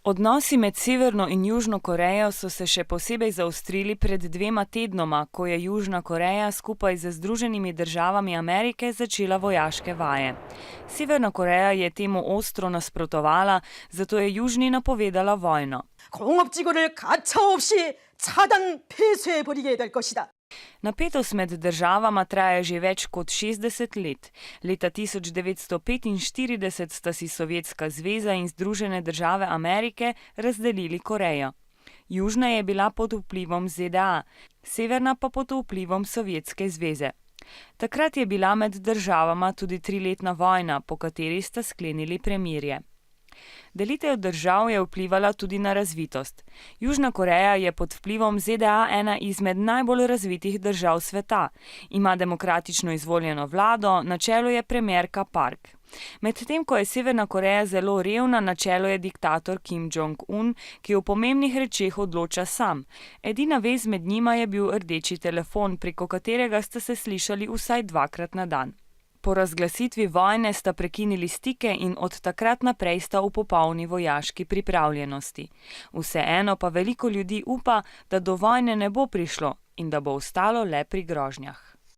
Odnosi med Severno in Južno Korejo so se še posebej zaostrili pred 2 tednoma, ko je Južna Koreja skupaj z Združenimi državami Amerike začela vojaške vaje. Severna Koreja je temu ostro nasprotovala, zato je Južni napovedala vojno. 공업지구를 가차없이 차단 폐쇄해버리게 될 것이다. Napetost med državama traja že več kot 60 let. Leta 1945 sta si Sovjetska zveza in Združene države Amerike razdelili Korejo. Južna je bila pod vplivom ZDA, severna pa pod vplivom Sovjetske zveze. Takrat je bila med državama tudi 3-letna vojna, po kateri sta sklenili premirje. Delitev držav je vplivala tudi na razvitost. Južna Koreja je pod vplivom ZDA ena izmed najbolj razvitih držav sveta. Ima demokratično izvoljeno vlado, na čelu je premierka Park. Medtem ko je Severna Koreja zelo revna, na čelu je diktator Kim Jong-un, ki o pomembnih rečeh odloča sam. Edina vez med njima je bil rdeči telefon, preko katerega sta se slišali vsaj 2-krat na dan. Po razglasitvi vojne sta prekinili stike in od takrat naprej sta v popolni vojaški pripravljenosti. Vseeno pa veliko ljudi upa, da do vojne ne bo prišlo in da bo ostalo le pri grožnjah.